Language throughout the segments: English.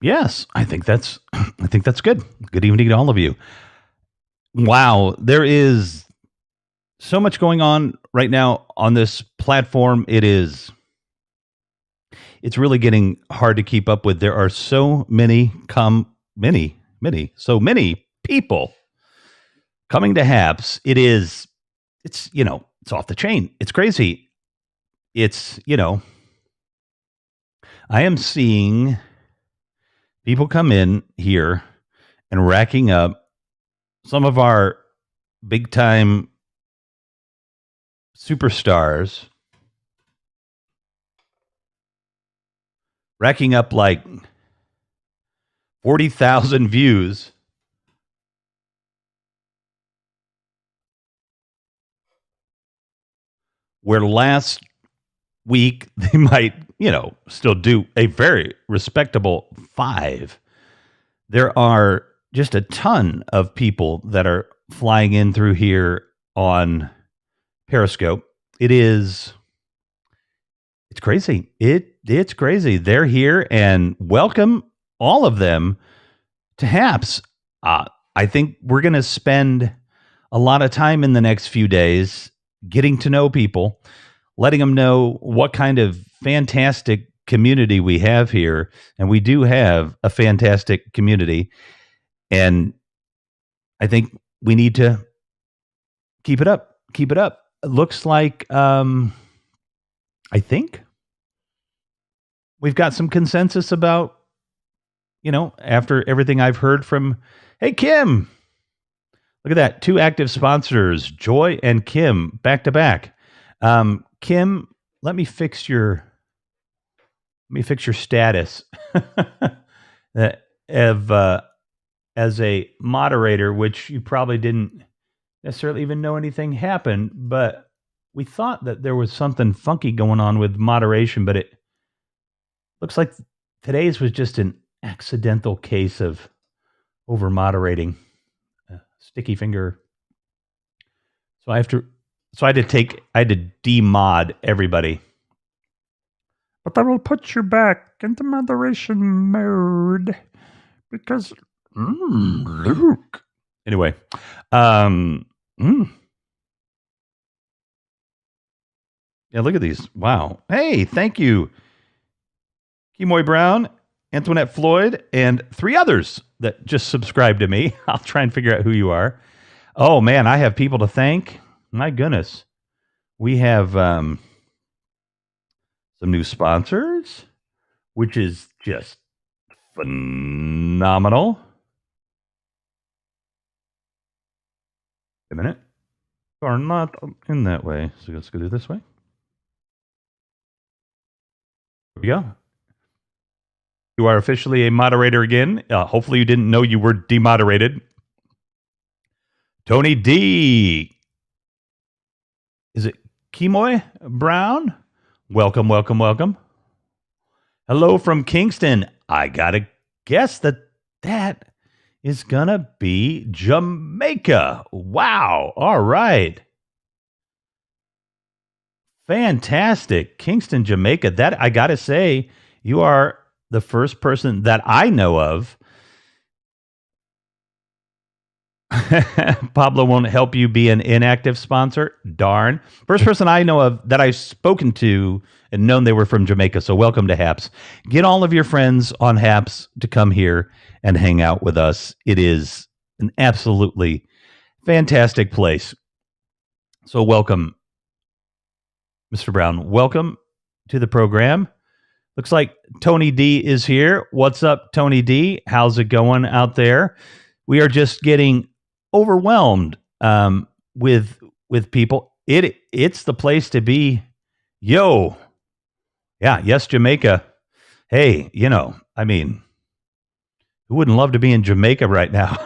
Yes, I think that's good. Good evening to all of you. Wow, there is so much going on right now on this platform. It's really getting hard to keep up with. There are so many people coming to Haps. It's off the chain. It's crazy. I am seeing people come in here and racking up some of our big time superstars, racking up like 40,000 views, where last week they might, still do a very respectable five. There are just a ton of people that are flying in through here on Periscope. It's crazy. It's crazy. They're here and welcome all of them to Haps. I think we're going to spend a lot of time in the next few days getting to know people, letting them know what kind of fantastic community we have here. And we do have a fantastic community. And I think we need to keep it up. Keep it up. It looks like, I think we've got some consensus about, after everything I've heard from, hey, Kim, look at that. Two active sponsors, Joy and Kim, back to back. Kim, let me fix your status of as a moderator, which you probably didn't necessarily even know anything happened, but we thought that there was something funky going on with moderation, but it looks like today's was just an accidental case of over moderating. Sticky finger. So I had to demod everybody. But I will put you back into moderation mode because Luke. Anyway, yeah, look at these. Wow. Hey, thank you, Kemoy Brown, Antoinette Floyd, and three others that just subscribed to me. I'll try and figure out who you are. Oh man, I have people to thank. My goodness, we have some new sponsors, which is just phenomenal. A minute. Are not in that way. So let's go do this way. Here we go. You are officially a moderator again. Hopefully you didn't know you were demoderated. Tony D. Is it Kemoy Brown? Welcome, welcome, welcome. Hello from Kingston. I got to guess that is going to be Jamaica. Wow. All right. Fantastic. Kingston, Jamaica. That, I got to say, you are the first person that I know of. Pablo won't help you be an inactive sponsor. Darn. First person I know of that I've spoken to and known they were from Jamaica. So welcome to Happs. Get all of your friends on Happs to come here and hang out with us. It is an absolutely fantastic place. So welcome, Mr. Brown. Welcome to the program. Looks like Tony D is here. What's up, Tony D? How's it going out there? We are just getting overwhelmed with people. It's the place to be. Yo, yeah, yes, Jamaica. Hey, I mean, who wouldn't love to be in Jamaica right now?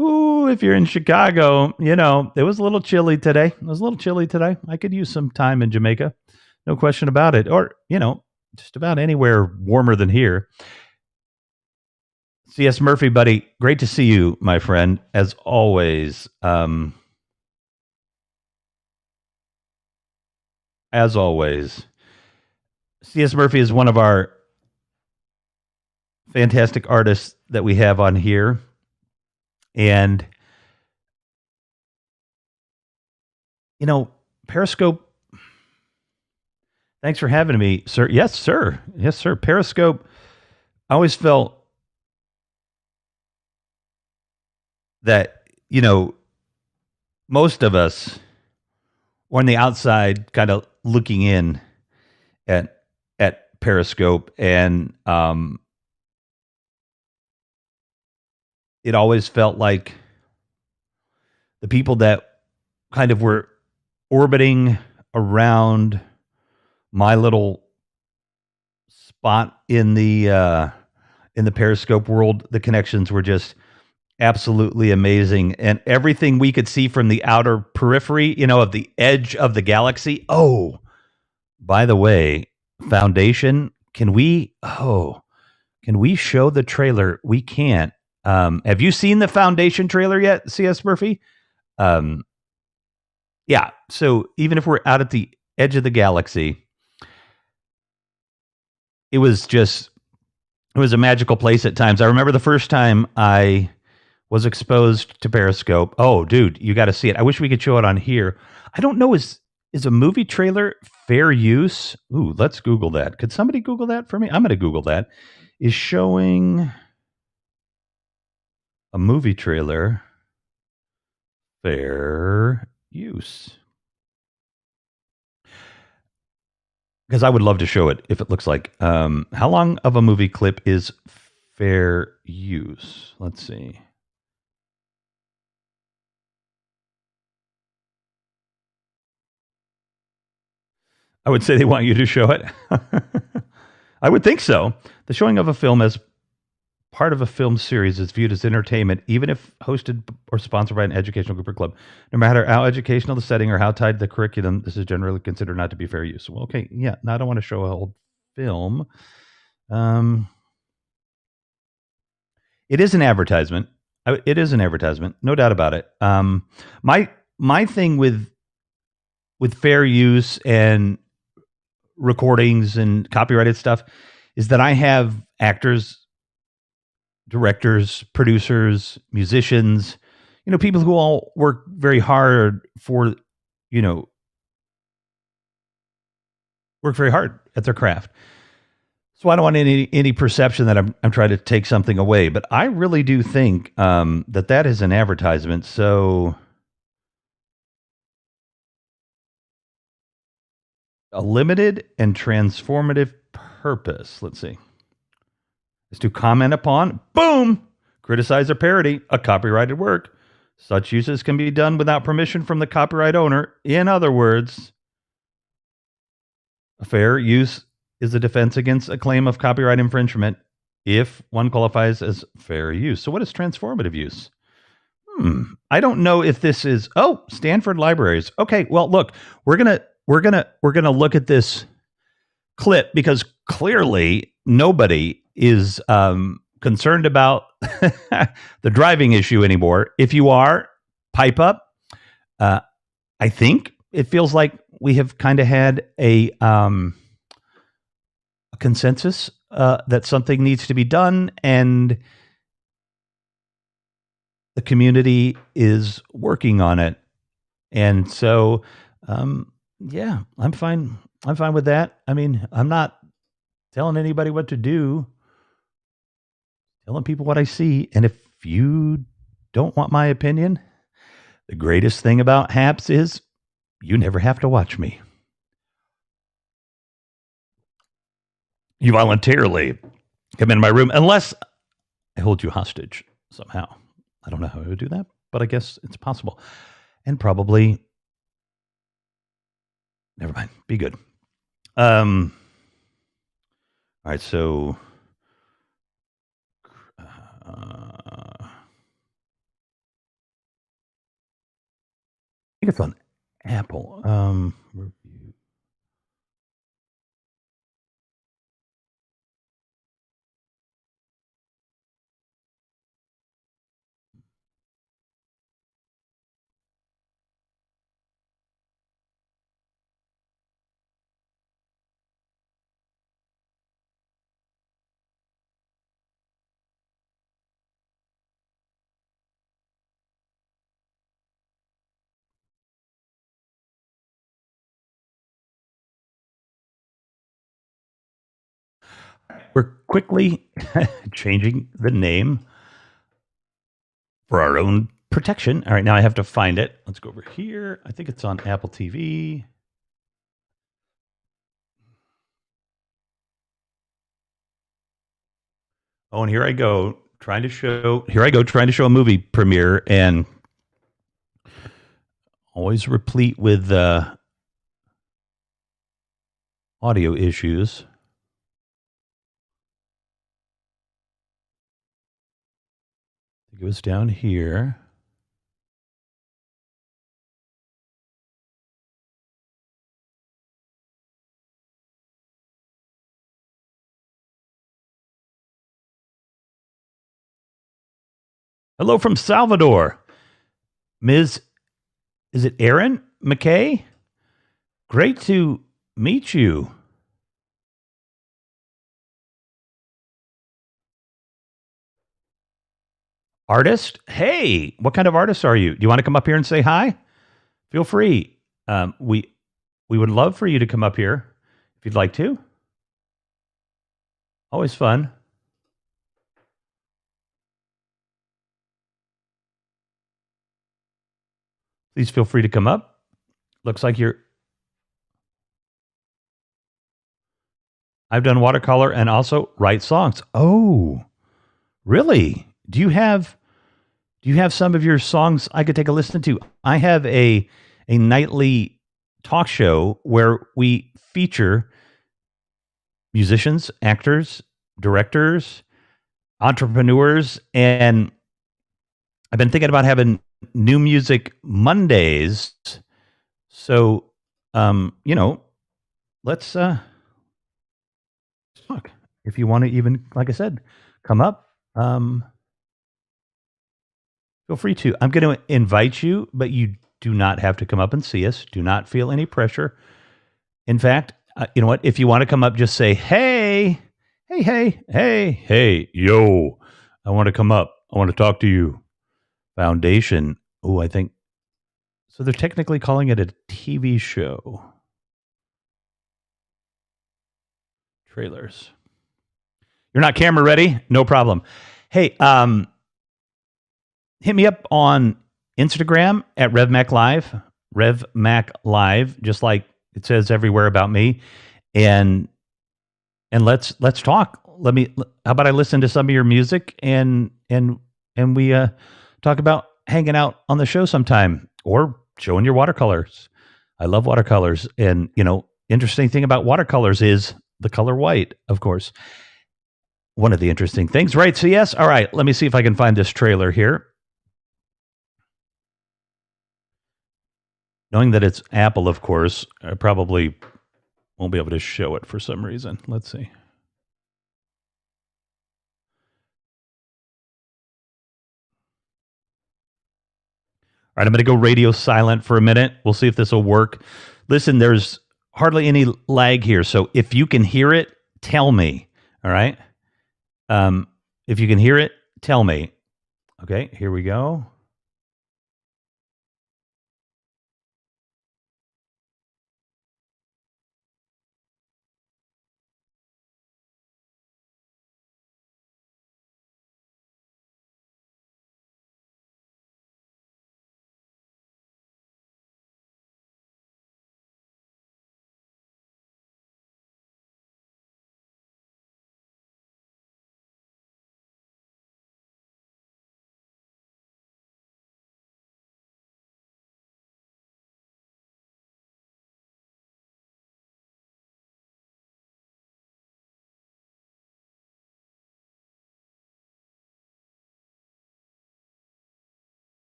Ooh, if you're in Chicago, it was a little chilly today. It was a little chilly today. I could use some time in Jamaica. No question about it. Or, just about anywhere warmer than here. C.S. Murphy, buddy, great to see you, my friend, as always. As always. C.S. Murphy is one of our fantastic artists that we have on here. And, you know, Periscope, thanks for having me, sir. Yes, sir. Yes, sir. Periscope, I always felt that, most of us were on the outside kind of looking in at Periscope, and it always felt like the people that kind of were orbiting around my little spot in the Periscope world, the connections were just absolutely amazing, and everything we could see from the outer periphery, of the edge of the galaxy. Oh, by the way, Foundation, can we? Oh, can we show the trailer? We can't. Have you seen the Foundation trailer yet, C.S. Murphy? Um, yeah. So even if we're out at the edge of the galaxy, it was just it was a magical place at times. I remember the first time I was exposed to Periscope. Oh, dude, you got to see it. I wish we could show it on here. I don't know. Is a movie trailer fair use? Ooh, let's Google that. Could somebody Google that for me? I'm going to Google that. Is showing a movie trailer fair use? Because I would love to show it if it looks like. How long of a movie clip is fair use? Let's see. I would say they want you to show it. I would think so. The showing of a film as part of a film series is viewed as entertainment, even if hosted or sponsored by an educational group or club. No matter how educational the setting or how tied to the curriculum, this is generally considered not to be fair use. Well, okay, yeah. Now I don't want to show a whole film. Um, it is an advertisement. It is an advertisement, no doubt about it. My my thing with fair use and recordings and copyrighted stuff is that I have actors, directors, producers, musicians, people who all work very hard you know, work very hard at their craft. So I don't want any perception that I'm trying to take something away, but I really do think that is an advertisement. So a limited and transformative purpose. Let's see. Is to comment upon, boom, criticize or parody a copyrighted work. Such uses can be done without permission from the copyright owner. In other words, a fair use is a defense against a claim of copyright infringement if one qualifies as fair use. So what is transformative use? I don't know if this is Stanford Libraries. Okay, well look, we're gonna look at this clip because clearly nobody is concerned about the driving issue anymore. If you are, pipe up. I think it feels like we have kind of had a consensus that something needs to be done, and the community is working on it. And so, yeah, I'm fine. I'm fine with that. I mean, I'm not telling anybody what to do, telling people what I see. And if you don't want my opinion, the greatest thing about Happs is you never have to watch me. You voluntarily come in my room unless I hold you hostage somehow. I don't know how I would do that, but I guess it's possible. And probably, never mind. Be good. All right. So, I think it's on Apple. Review. We're quickly changing the name for our own protection. All right, now I have to find it. Let's go over here. I think it's on Apple TV. Oh, and here I go trying to show a movie premiere, and always replete with audio issues. It goes down here. Hello from Salvador. Ms. Is it Erin McKay? Great to meet you. Artist? Hey, what kind of artist are you? Do you want to come up here and say hi? Feel free. We would love for you to come up here if you'd like to. Always fun. Please feel free to come up. Looks like I've done watercolor and also write songs. Oh, really? Do you have some of your songs I could take a listen to? I have a nightly talk show where we feature musicians, actors, directors, entrepreneurs, and I've been thinking about having New Music Mondays. So, let's talk. If you want to even, like I said, come up, feel free to. I'm going to invite you, but you do not have to come up and see us. Do not feel any pressure. In fact, you know what? If you want to come up, just say, hey, yo, I want to come up. I want to talk to you. Foundation. Oh, I think. So they're technically calling it a TV show. Trailers. You're not camera ready? No problem. Hey, hit me up on Instagram at RevMac Live, just like it says everywhere about me. And let's talk. How about I listen to some of your music and we talk about hanging out on the show sometime or showing your watercolors. I love watercolors. And, interesting thing about watercolors is the color white, of course. One of the interesting things, right? So yes. All right. Let me see if I can find this trailer here. Knowing that it's Apple, of course, I probably won't be able to show it for some reason. Let's see. All right, I'm going to go radio silent for a minute. We'll see if this will work. Listen, there's hardly any lag here. So if you can hear it, tell me. All right. If you can hear it, tell me. Okay, here we go.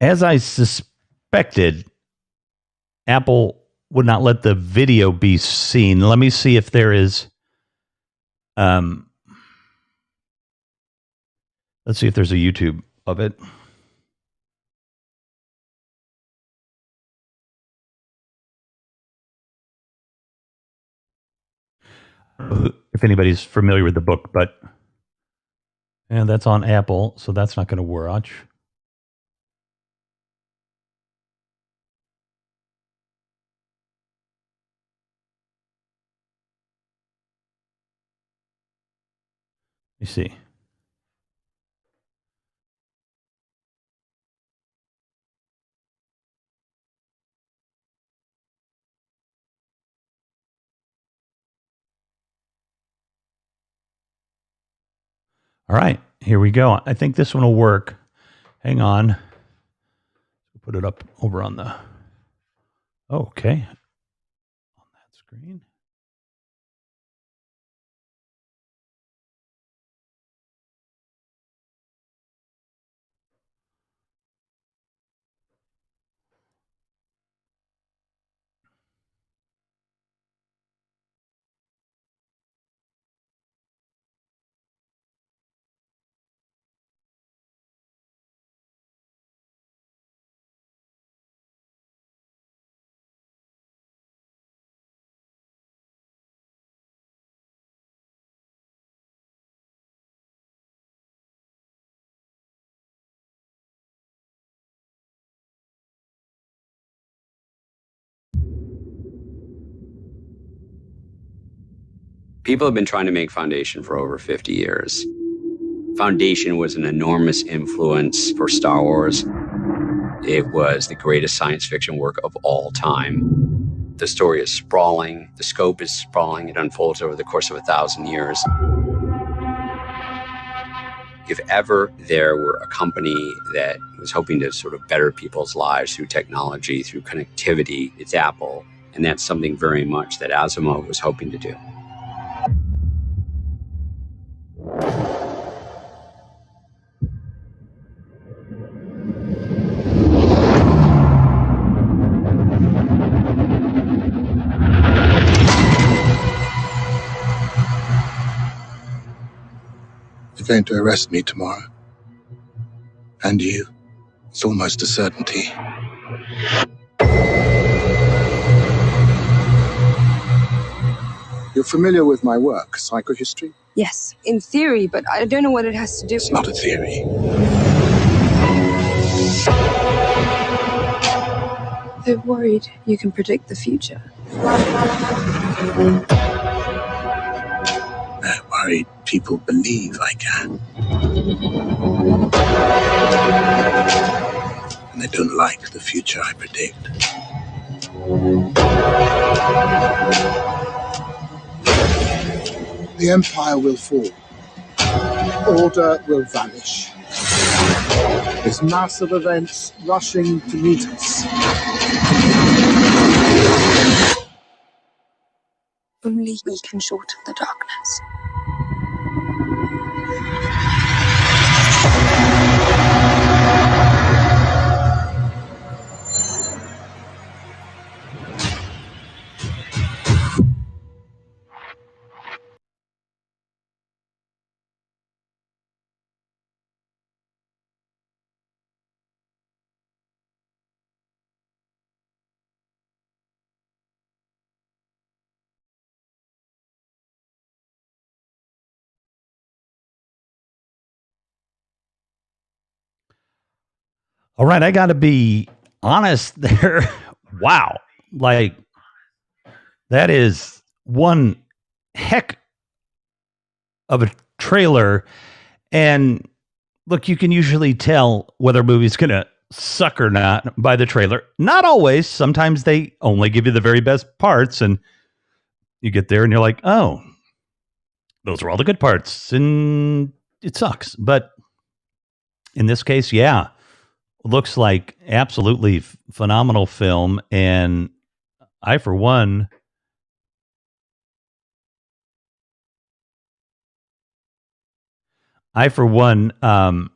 As I suspected, Apple would not let the video be seen. Let me see if there is. Let's see if there's a YouTube of it. if anybody's familiar with the book, but and that's on Apple, so that's not going to watch. Let me see. All right, here we go. I think this one will work. Hang on. Put it up over on the. Okay. On that screen. People have been trying to make Foundation for over 50 years. Foundation was an enormous influence for Star Wars. It was the greatest science fiction work of all time. The story is sprawling, the scope is sprawling, it unfolds over the course of 1,000 years. If ever there were a company that was hoping to sort of better people's lives through technology, through connectivity, it's Apple. And that's something very much that Asimov was hoping to do. They're going to arrest me tomorrow. And you. It's almost a certainty. You're familiar with my work, psychohistory? Yes, in theory, but I don't know what it has to do. It's not a theory. They're worried you can predict the future. They're worried people believe I can. And they don't like the future I predict. The Empire will fall. Order will vanish. There's massive events rushing to meet us. Only we can shorten the darkness. All right, I got to be honest there. Wow. Like, that is one heck of a trailer. And look, you can usually tell whether a movie's going to suck or not by the trailer. Not always. Sometimes they only give you the very best parts, and you get there and you're like, oh, those are all the good parts, and it sucks. But in this case, yeah, looks like absolutely phenomenal film. And I, for one, I'm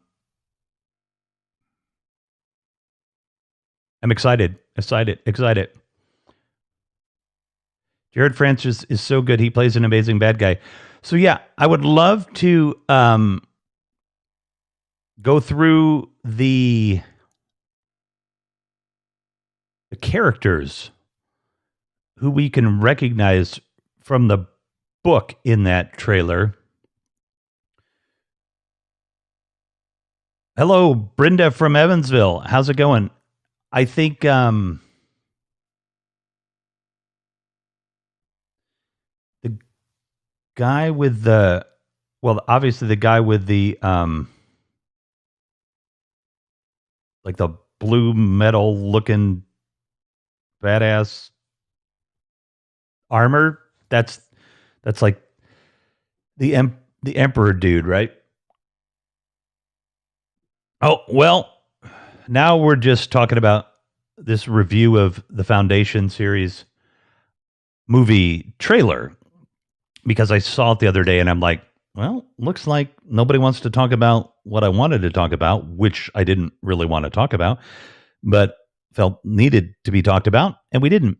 excited. Jared Francis is so good. He plays an amazing bad guy. So yeah, I would love to go through the characters who we can recognize from the book in that trailer. Hello, Brenda from Evansville. How's it going? I think the guy with the obviously the guy with the like the blue metal looking badass armor, that's like the emperor dude, right? Oh, well, now we're just talking about this review of the Foundation series movie trailer because I saw it the other day and I'm like, well, looks like nobody wants to talk about what I wanted to talk about, which I didn't really want to talk about, but felt needed to be talked about, and we didn't.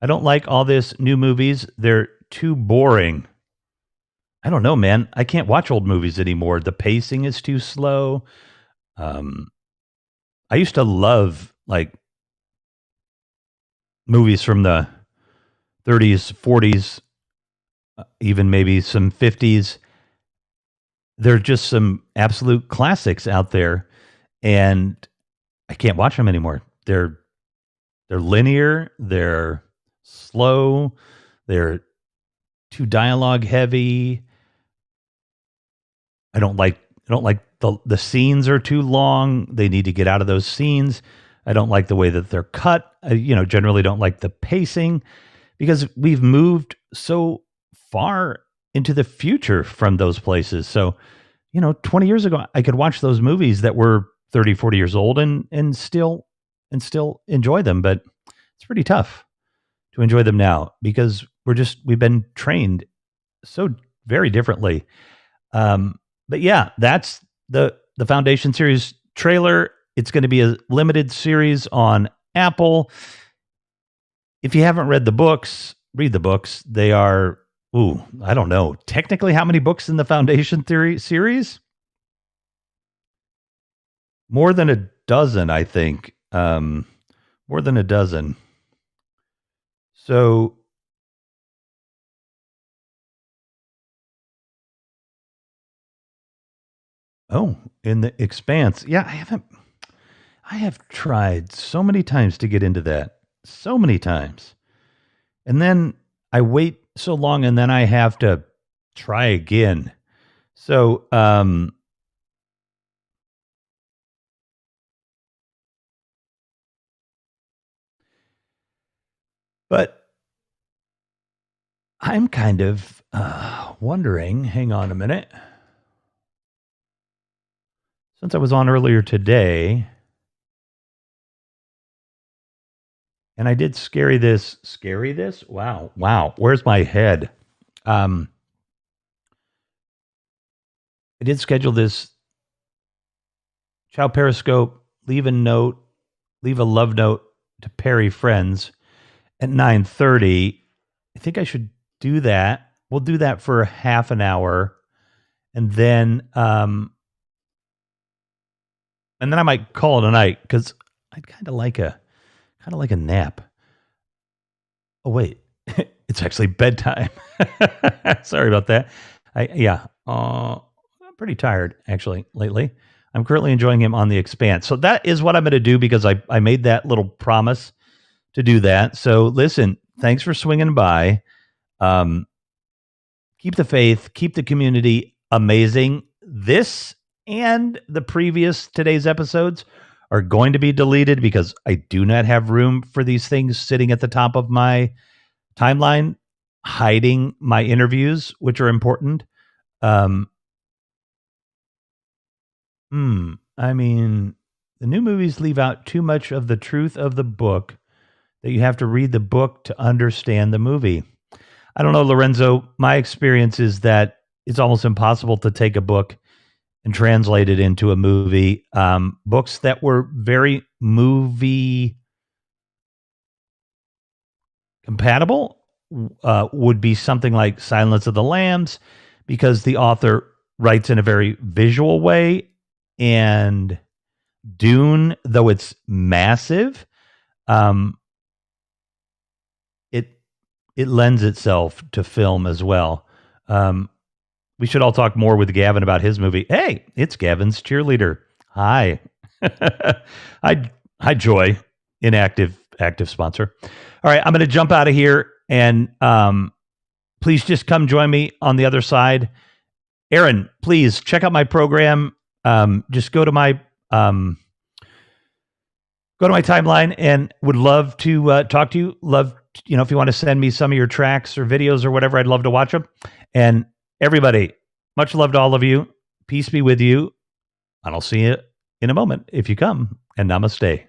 I don't like all this new movies. They're too boring. I don't know, man. I can't watch old movies anymore. The pacing is too slow. I used to love like movies from the 30s, 40s, even maybe some 50s. There are just some absolute classics out there, and I can't watch them anymore. They're linear, they're slow, they're too dialogue heavy. I don't like the scenes are too long. They need to get out of those scenes. I don't like the way that they're cut. I, generally don't like the pacing because we've moved so far into the future from those places. So, 20 years ago, I could watch those movies that were 30, 40 years old and still enjoy them. But it's pretty tough to enjoy them now because we've been trained so very differently. But yeah, that's the Foundation series trailer. It's going to be a limited series on Apple. If you haven't read the books, read the books. They are, I don't know, technically how many books in the Foundation Theory series? More than a dozen, I think. More than a dozen. So in the Expanse. Yeah, I have tried so many times to get into that. So many times. And then I wait so long and then I have to try again. So, but I'm kind of wondering, hang on a minute. Since I was on earlier today, and I did scary this. Wow. Where's my head? I did schedule this Ciao Periscope, leave a love note to Perry friends at 9:30. I think I should do that. We'll do that for half an hour. And then I might call it a night because I'd kind of like a nap. Oh wait, it's actually bedtime. Sorry about that. I'm pretty tired actually lately. I'm currently enjoying him on The Expanse. So that is what I'm going to do because I made that little promise to do that. So listen, thanks for swinging by. Keep the faith, keep the community amazing. This and the previous today's episodes are going to be deleted because I do not have room for these things sitting at the top of my timeline, hiding my interviews, which are important. I mean, the new movies leave out too much of the truth of the book that you have to read the book to understand the movie. I don't know, Lorenzo. My experience is that it's almost impossible to take a book and translate it into a movie. Books that were very movie compatible would be something like Silence of the Lambs, because the author writes in a very visual way, and Dune, though it's massive, it it lends itself to film as well. We should all talk more with Gavin about his movie. Hey, it's Gavin's cheerleader. Hi. Hi, Joy, inactive active sponsor. All right, I'm going to jump out of here, and please just come join me on the other side. Aaron, please check out my program. Just go to my timeline, and would love to talk to you. Love, if you want to send me some of your tracks or videos or whatever, I'd love to watch them. And everybody, much love to all of you. Peace be with you. And I'll see you in a moment if you come. And namaste.